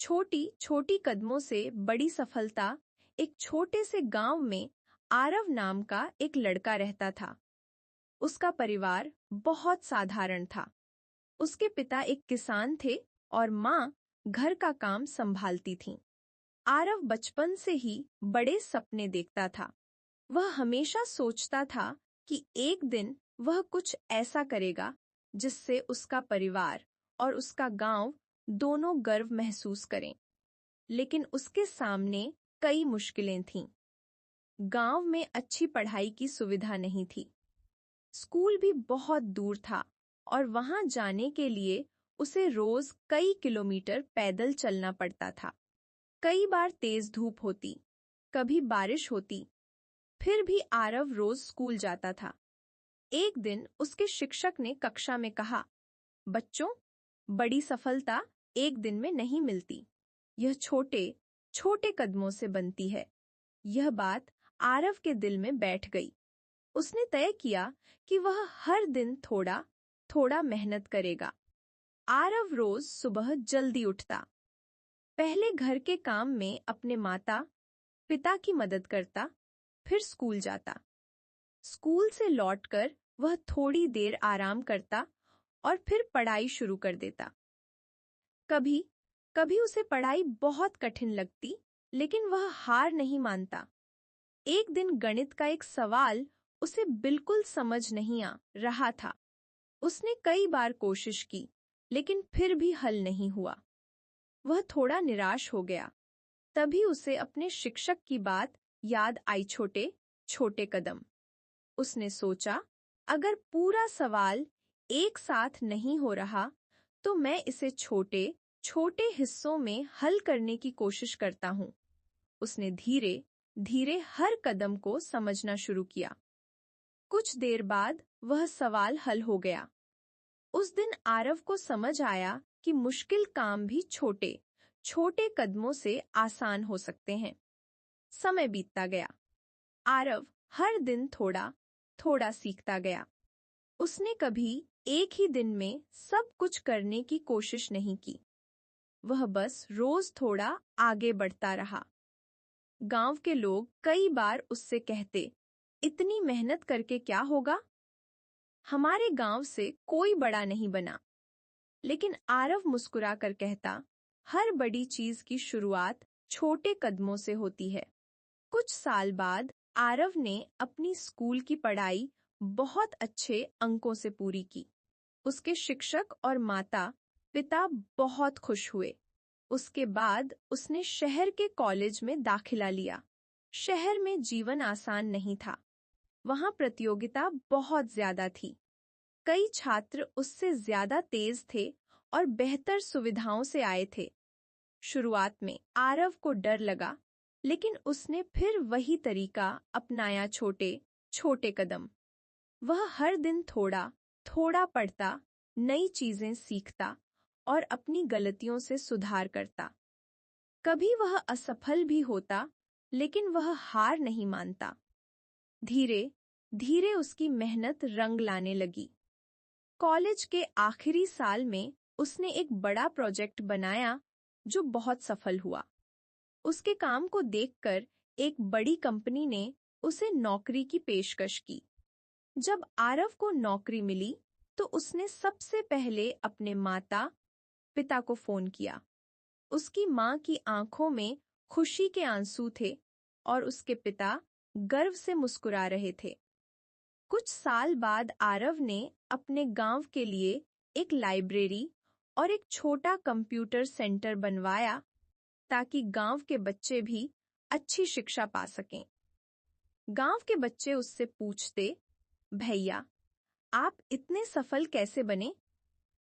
छोटी छोटी कदमों से बड़ी सफलता। एक छोटे से गांव में आरव नाम का एक लड़का रहता था। उसका परिवार बहुत साधारण था। उसके पिता एक किसान थे और माँ घर का काम संभालती थीं। आरव बचपन से ही बड़े सपने देखता था। वह हमेशा सोचता था कि एक दिन वह कुछ ऐसा करेगा जिससे उसका परिवार और उसका गांव दोनों गर्व महसूस करें। लेकिन उसके सामने कई मुश्किलें थीं। गांव में अच्छी पढ़ाई की सुविधा नहीं थी। स्कूल भी बहुत दूर था और वहां जाने के लिए उसे रोज कई किलोमीटर पैदल चलना पड़ता था। कई बार तेज धूप होती, कभी बारिश होती, फिर भी आरव रोज स्कूल जाता था। एक दिन उसके शिक्षक ने कक्षा में कहा, बच्चों, बड़ी सफलता एक दिन में नहीं मिलती। यह छोटे छोटे कदमों से बनती है। यह बात आरव के दिल में बैठ गई। उसने तय किया कि वह हर दिन थोड़ा थोड़ा मेहनत करेगा। आरव रोज सुबह जल्दी उठता। पहले घर के काम में अपने माता पिता की मदद करता, फिर स्कूल जाता। स्कूल से लौटकर वह थोड़ी देर आराम करता और फिर पढ़ाई शुरू कर देता। कभी कभी उसे पढ़ाई बहुत कठिन लगती, लेकिन वह हार नहीं मानता। एक दिन गणित का एक सवाल उसे बिल्कुल समझ नहीं आ रहा था। उसने कई बार कोशिश की, लेकिन फिर भी हल नहीं हुआ। वह थोड़ा निराश हो गया। तभी उसे अपने शिक्षक की बात याद आई, छोटे छोटे कदम। उसने सोचा, अगर पूरा सवाल एक साथ नहीं हो रहा, तो मैं इसे छोटे छोटे हिस्सों में हल करने की कोशिश करता हूं। उसने धीरे धीरे हर कदम को समझना शुरू किया। कुछ देर बाद वह सवाल हल हो गया। उस दिन आरव को समझ आया कि मुश्किल काम भी छोटे छोटे कदमों से आसान हो सकते हैं। समय बीतता गया। आरव हर दिन थोड़ा थोड़ा सीखता गया। उसने कभी एक ही दिन में सब कुछ करने की कोशिश नहीं की। वह बस रोज थोड़ा आगे बढ़ता रहा। गांव के लोग कई बार उससे कहते, इतनी मेहनत करके क्या होगा? हमारे गांव से कोई बड़ा नहीं बना। लेकिन आरव मुस्कुराकर कहता, हर बड़ी चीज की शुरुआत छोटे कदमों से होती है। कुछ साल बाद आरव ने अपनी स्कूल की पढ़ाई बहुत अच्छे अंकों से पूरी की। उसके शिक्षक और माता पिता बहुत खुश हुए। उसके बाद उसने शहर के कॉलेज में दाखिला लिया। शहर में जीवन आसान नहीं था। वहां प्रतियोगिता बहुत ज्यादा थी। कई छात्र उससे ज्यादा तेज थे और बेहतर सुविधाओं से आए थे। शुरुआत में आरव को डर लगा, लेकिन उसने फिर वही तरीका अपनाया, छोटे छोटे कदम। वह हर दिन थोड़ा थोड़ा पढ़ता, नई चीजें सीखता और अपनी गलतियों से सुधार करता। कभी वह असफल भी होता, लेकिन वह हार नहीं मानता। धीरे धीरे उसकी मेहनत रंग लाने लगी। कॉलेज के आखिरी साल में उसने एक बड़ा प्रोजेक्ट बनाया जो बहुत सफल हुआ। उसके काम को देखकर एक बड़ी कंपनी ने उसे नौकरी की पेशकश की। जब आरव को नौकरी मिली, तो उसने सबसे पहले अपने माता पिता को फोन किया। उसकी मां की आंखों में खुशी के आंसू थे और उसके पिता गर्व से मुस्कुरा रहे थे। कुछ साल बाद आरव ने अपने गांव के लिए एक लाइब्रेरी और एक छोटा कंप्यूटर सेंटर बनवाया, ताकि गांव के बच्चे भी अच्छी शिक्षा पा सकें। गांव के बच्चे उससे पूछते, भैया, आप इतने सफल कैसे बने?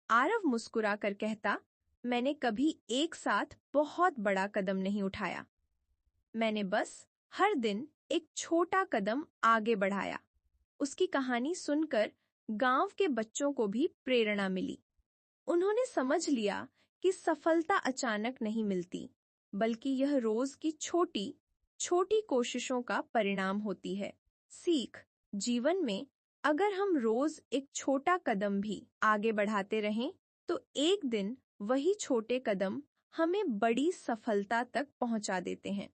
आरव मुस्कुराकर कहता, मैंने कभी एक साथ बहुत बड़ा कदम नहीं उठाया। मैंने बस हर दिन एक छोटा कदम आगे बढ़ाया। उसकी कहानी सुनकर गांव के बच्चों को भी प्रेरणा मिली। उन्होंने समझ लिया कि सफलता अचानक नहीं मिलती, बल्कि यह रोज की छोटी छोटी कोशिशों का परिणाम होती है। सीख, जीवन में अगर हम रोज एक छोटा कदम भी आगे बढ़ाते रहें, तो एक दिन वही छोटे कदम हमें बड़ी सफलता तक पहुंचा देते हैं।